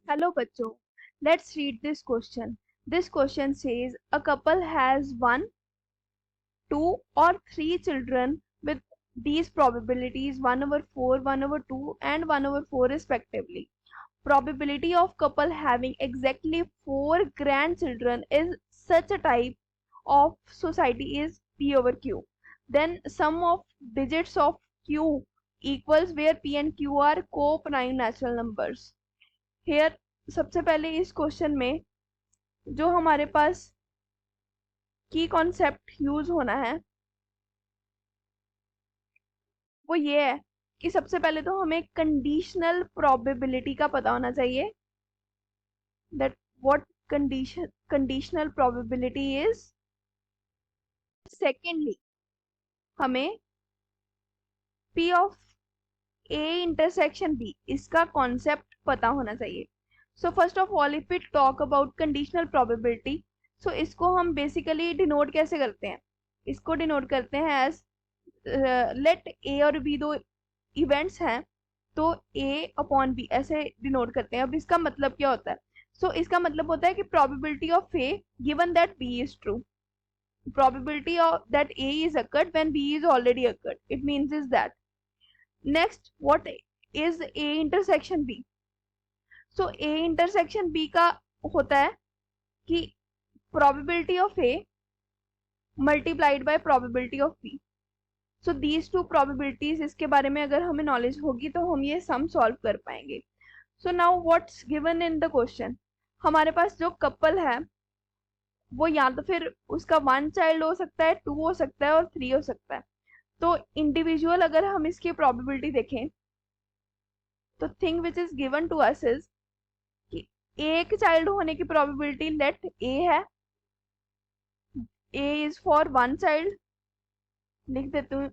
Hello बच्चों, let's read this question. This question says a couple has one, two or three children with these probabilities 1 over 4, 1 over 2 and 1 over 4 respectively. Probability of couple having exactly 4 grandchildren is such a type of society is P over Q. Then sum of digits of Q equals where P and Q are co-prime natural numbers. Here सबसे पहले इस question में जो हमारे पास की concept use होना है वो ये है कि सबसे पहले तो हमें कंडीशनल प्रोबेबिलिटी का पता होना चाहिए that what conditional probability is. Secondly हमें P of A intersection B इसका कॉन्सेप्ट पता होना चाहिए. So first of all if we talk about conditional probability, so इसको हम बेसिकली डिनोट कैसे करते हैं? इसको डिनोट करते हैं एज लेट ए और बी दो इवेंट्स हैं तो ए अपॉन बी ऐसे डिनोट करते हैं. अब इसका मतलब क्या होता है? सो इसका मतलब होता है कि probability of A given that B is true, probability of that A is occurred when B is already occurred. It means is that. Next, what is A intersection B? So A intersection B का होता है कि probability of A multiplied by probability of B. So these two probabilities, इसके बारे में अगर हमें knowledge होगी तो हम ये sum solve कर पाएंगे. So now what's given in the question? हमारे पास जो couple है वो या तो फिर उसका 1 चाइल्ड हो सकता है, 2 हो सकता है और 3 हो सकता है. तो इंडिविजुअल अगर हम इसकी प्रोबेबिलिटी देखें तो thing which is given to us is कि एक चाइल्ड होने की प्रोबेबिलिटी लेट ए है, ए इज फॉर 1 चाइल्ड, लिख देती हूँ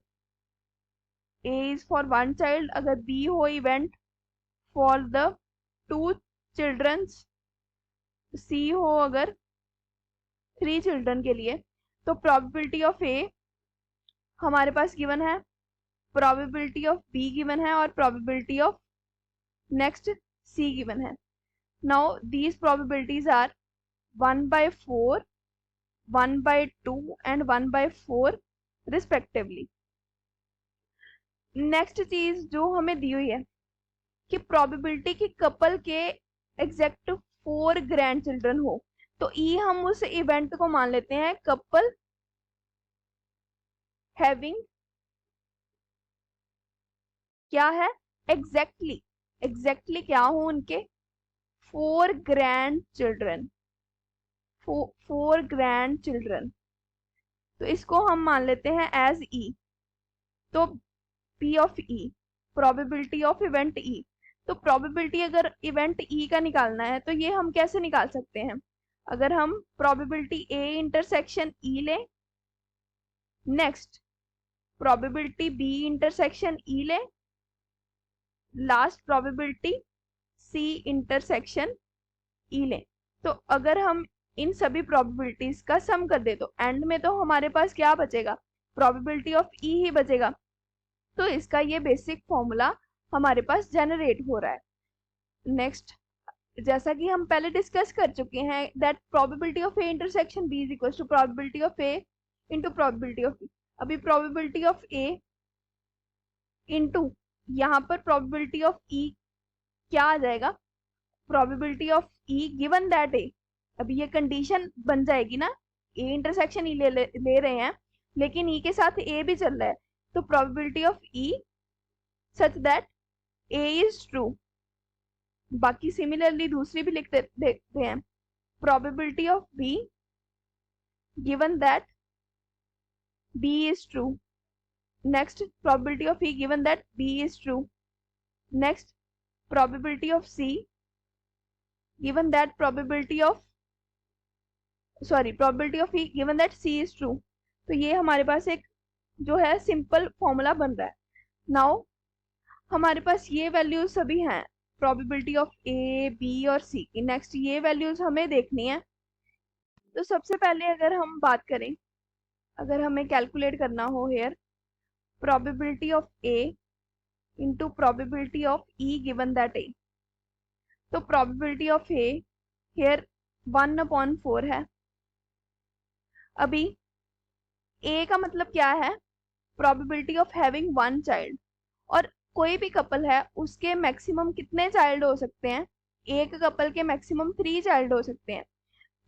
ए इज फॉर 1 चाइल्ड. अगर बी हो इवेंट फॉर द 2 चिल्ड्रंस, सी हो अगर 3 चिल्ड्रन के लिए, तो प्रोबेबिलिटी ऑफ ए हमारे पास गिवन है, प्रोबेबिलिटी ऑफ बी गिवन है और probability of next C given है. Now these probabilities are 1 by 4, 1 by 2 and 1 by 4 respectively. Next चीज जो हमें दी हुई है कि प्रोबेबिलिटी कि कपल के एग्जैक्ट 4 ग्रैंड चिल्ड्रन हो, तो ई हम उस इवेंट को मान लेते हैं कपल हैविंग क्या है एग्जैक्टली क्या हो उनके 4 ग्रैंड चिल्ड्रन, 4 ग्रैंड चिल्ड्रन. तो इसको हम मान लेते हैं एज ई. तो P of E probability of event E. तो प्रोबेबिलिटी अगर इवेंट ई का निकालना है तो ये हम कैसे निकाल सकते हैं? अगर हम प्रोबेबिलिटी ए इंटरसेक्शन ई लें, next probability B intersection E लें, last probability C intersection E लें. तो अगर हम इन सभी प्रोबेबिलिटीज का सम कर दे तो एंड में तो हमारे पास क्या बचेगा? प्रोबेबिलिटी ऑफ ई ही बचेगा. तो इसका ये बेसिक फॉर्मूला हमारे पास जनरेट हो रहा है. नेक्स्ट, जैसा कि हम पहले डिस्कस कर चुके हैं that probability of A intersection B is equal to probability of A into probability of B. अभी प्रोबेबिलिटी ऑफ ए इंटू यहाँ पर प्रोबेबिलिटी ऑफ ई क्या आ जाएगा? Probability of E given that A. अभी ये कंडीशन बन जाएगी ना, ए इंटरसेक्शन ई ले रहे हैं लेकिन ई के साथ ए भी चल रहा है, तो probability of E such that A is true. बाकी सिमिलरली दूसरी भी लिख देखते हैं, probability of B given that B is true. Next, probability of E given that B is true. Next, probability of C given that probability of E given that C is true. तो ये हमारे पास एक जो है simple formula बन रहा है. Now हमारे पास ये वैल्यूज सभी हैं प्रोबेबिलिटी ऑफ ए बी और सी की. नेक्स्ट ये वैल्यूज हमें देखनी है. तो सबसे पहले अगर हम बात करें, अगर हमें कैलकुलेट करना हो here probability of A into probability of E given that A, तो प्रोबेबिलिटी ऑफ ए हियर 1/4 है। अभी ए का मतलब क्या है, probability of having one child, और कोई भी कपल है उसके मैक्सिमम कितने चाइल्ड हो सकते हैं, एक कपल के मैक्सिमम 3 चाइल्ड हो सकते हैं।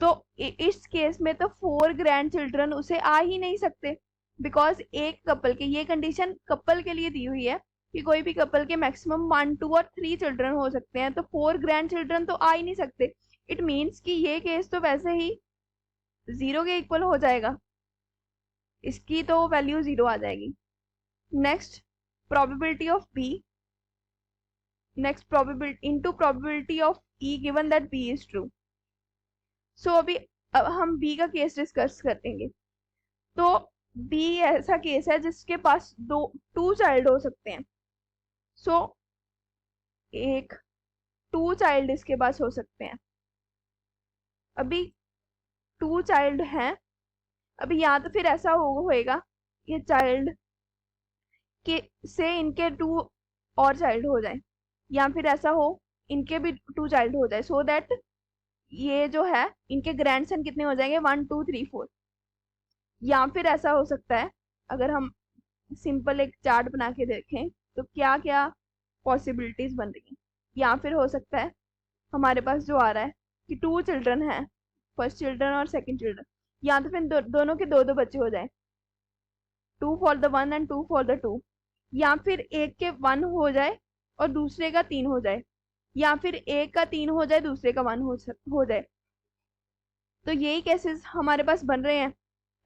तो इस केस में तो 4 ग्रैंड चिल्ड्रन उसे आ ही नहीं सकते, बिकॉज एक कपल के, ये कंडीशन कपल के लिए दी हुई है कि कोई भी कपल के मैक्सिमम 1, 2 और 3 चिल्ड्रन हो सकते हैं, तो 4 ग्रैंड चिल्ड्रन तो आ ही नहीं सकते। इट मीन्स कि ये केस तो वैसे ही 0 के इक्वल हो जाएगा, इसकी तो वैल्यू 0 आ जाएगी। Next probability of B, next probability into probability of E given that B is true. So अभी अब हम बी का केस डिस्कस करेंगे। तो बी ऐसा केस है जिसके पास 2 चाइल्ड हो सकते हैं। सो एक 2 चाइल्ड इसके पास हो सकते हैं। अभी 2 चाइल्ड हैं, अभी या तो फिर ऐसा होएगा ये चाइल्ड के से इनके 2 और चाइल्ड हो जाए, या फिर ऐसा हो इनके भी 2 चाइल्ड हो जाए, सो दैट ये जो है इनके ग्रैंडसन कितने हो जाएंगे, 1, 2, 3, 4। या फिर ऐसा हो सकता है, अगर हम सिंपल एक चार्ट बना के देखें तो क्या क्या पॉसिबिलिटीज बन रही हैं। या फिर हो सकता है हमारे पास जो आ रहा है कि 2 चिल्ड्रन है, फर्स्ट चिल्ड्रन और सेकंड चिल्ड्रन, या तो फिर दोनों के 2 बच्चे हो जाए, 2 for the 1 and 2 for the 2, या फिर एक के 1 हो जाए और दूसरे का 3 हो जाए, या फिर एक का 3 हो जाए दूसरे का 1 हो जाए। तो यही केसेस हमारे पास बन रहे हैं।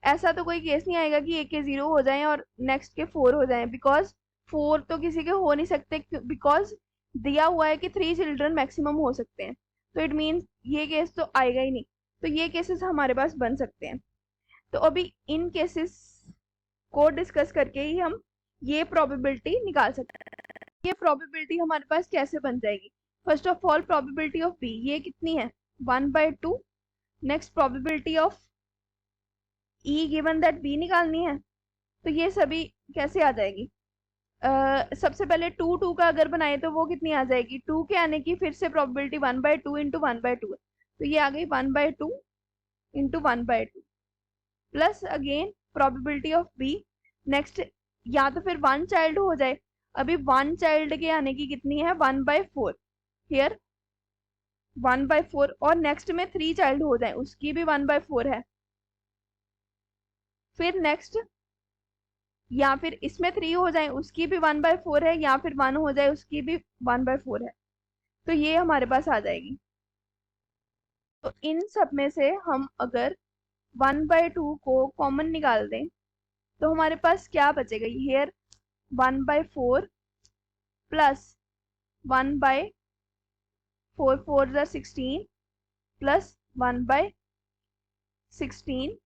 ऐसा तो कोई केस नहीं आएगा कि एक के 0 हो जाए और नेक्स्ट के 4 हो जाए, बिकॉज 4 तो किसी के हो नहीं सकते, बिकॉज दिया हुआ है कि 3 चिल्ड्रन मैक्सिमम हो सकते हैं। तो इट मीन्स ये केस तो आएगा ही नहीं। तो ये केसेस हमारे पास बन सकते हैं। तो अभी इन केसेस को डिस्कस करके ही हम ये प्रोबेबिलिटी निकाल सकते हैं। ये प्रोबेबिलिटी हमारे पास कैसे बन जाएगी, first of all probability of B ये कितनी है, 1/2। Next probability of E given that B निकालनी है, तो ये सभी कैसे आ जाएगी। सबसे पहले 2 का अगर बनाए तो वो कितनी आ जाएगी, 2 के आने की फिर से प्रोबेबिलिटी 1/2 इंटू 1/2 है, तो ये आ गई 1/2 into 1/2 plus again probability of B. Next या तो फिर 1 चाइल्ड हो जाए, अभी 1 चाइल्ड के आने की कितनी है, 1/4, हियर 1/4, और नेक्स्ट में 3 चाइल्ड हो जाए उसकी भी 1/4 है। फिर नेक्स्ट या फिर इसमें 3 हो जाए उसकी भी 1/4 है, या फिर 1 हो जाए उसकी भी 1/4 है, तो ये हमारे पास आ जाएगी। तो इन सब में से हम अगर 1/2 को कॉमन निकाल दें तो हमारे पास क्या बचेगा, here 1/4 plus 1/4, 4 16 plus 1/16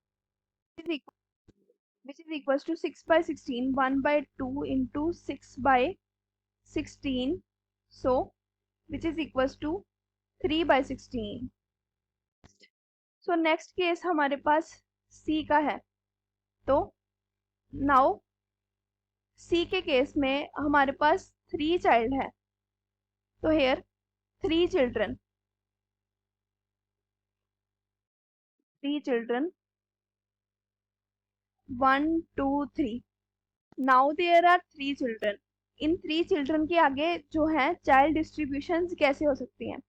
which is equals to 6/16, 1/2 into 6/16, so which is equals to 3/16। so next case हमारे पास C का है। तो नाउ C के केस में हमारे पास 3 चाइल्ड है, तो here 3 children 1, 2, 3। Now there are 3 children, in 3 children के आगे जो है चाइल्ड डिस्ट्रीब्यूशन कैसे हो सकती हैं।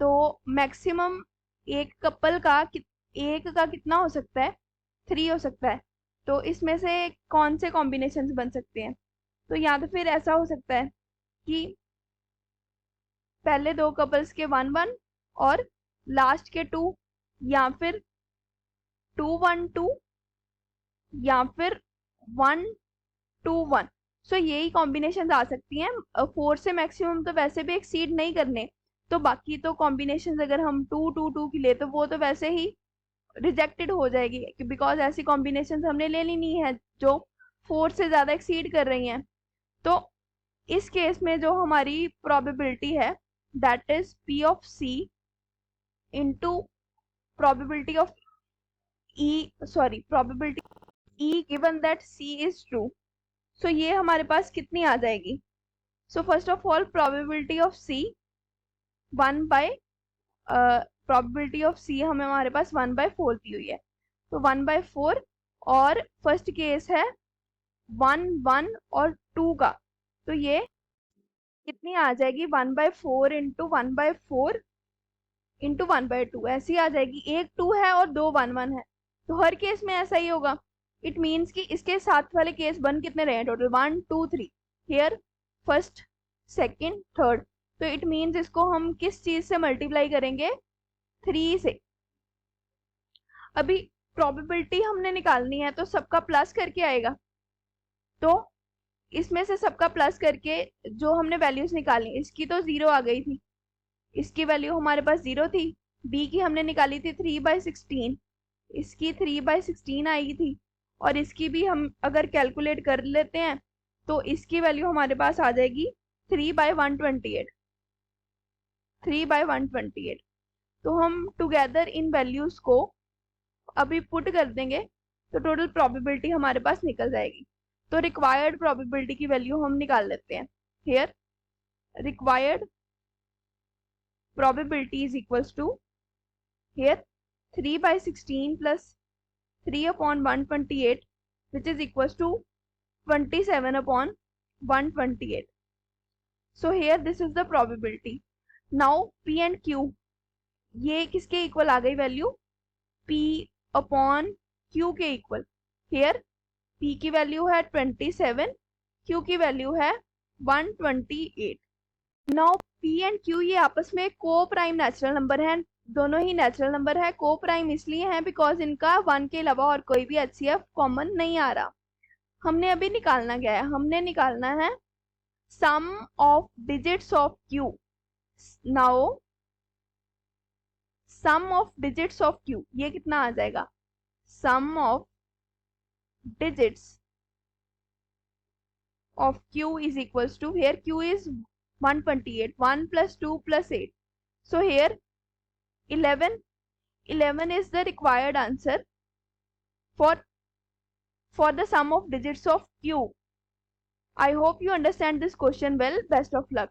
तो मैक्सिमम एक कपल का एक का कितना हो सकता है, 3 हो सकता है। तो इसमें से कौन से कॉम्बिनेशंस बन सकते हैं, तो या तो फिर ऐसा हो सकता है कि पहले 2 कपल्स के 1, 1 और लास्ट के 2, या फिर 2, 1, 2, या फिर 1, 2, 1। सो यही कॉम्बिनेशन आ सकती हैं। 4 से मैक्सिमम तो वैसे भी एक्सीड नहीं करने, तो बाकी तो कॉम्बिनेशन अगर हम 2, 2, 2 की ले तो वो तो वैसे ही रिजेक्टेड हो जाएगी, बिकॉज ऐसी कॉम्बिनेशन हमने ले ली नहीं है जो 4 से ज़्यादा एक्सीड कर रही हैं। तो इस केस में जो हमारी प्रोबेबिलिटी है that is P of C into probability of probability E given that C is true. So ये हमारे पास कितनी आ जाएगी, so first of all probability of C 1 by probability of C हमारे पास 1/4 दी हुई है, तो 1/4 और फर्स्ट केस है 1 1 और 2 का, तो ये कितनी आ जाएगी 1/4 इंटू 1/4 इंटू 1/2 ऐसी आ जाएगी। एक 2 है और 2 1 1 है, तो हर केस में ऐसा ही होगा। इट मीन्स कि इसके साथ वाले केस बन कितने रहे हैं total 1 2 3, here first second third, तो इट मीन्स इसको हम किस चीज से मल्टीप्लाई करेंगे 3 से। अभी प्रोबेबिलिटी हमने निकालनी है तो सबका प्लस करके आएगा, तो इसमें से सबका प्लस करके जो हमने वैल्यूज निकाली, इसकी तो 0 आ गई थी, इसकी वैल्यू हमारे पास 0 थी, बी की हमने निकाली थी 3/16, इसकी 3/16 आई थी, और इसकी भी हम अगर कैलकुलेट कर लेते हैं तो इसकी वैल्यू हमारे पास आ जाएगी 3/128, 3/128। तो हम टुगेदर इन वैल्यूज को अभी पुट कर देंगे तो टोटल प्रोबेबिलिटी हमारे पास निकल जाएगी। तो रिक्वायर्ड प्रोबेबिलिटी की वैल्यू हम निकाल लेते हैं। Here required probability is equals to here 3/16 plus 3/128, which is equals to 27/128. So here this is the probability. Now P and Q, ये किसके इक्वल आ गई वैल्यू, P अपॉन Q के इक्वल। here P की value है 27, Q की value है 128। Now P and Q ये आपस में को प्राइम नेचुरल नंबर है, दोनों ही नेचुरल नंबर है। को प्राइम इसलिए है बिकॉज इनका 1 के अलावा और कोई भी HCF कॉमन नहीं आ रहा। हमने अभी निकालना क्या है, हमने निकालना है sum of digits of Q। Now sum of digits of Q ये कितना आ जाएगा, sum of digits of Q is equals to, here Q is 128, 1 plus 2 plus 8, so here 11 is the required answer for the sum of digits of Q. I hope you understand this question well. Best of luck.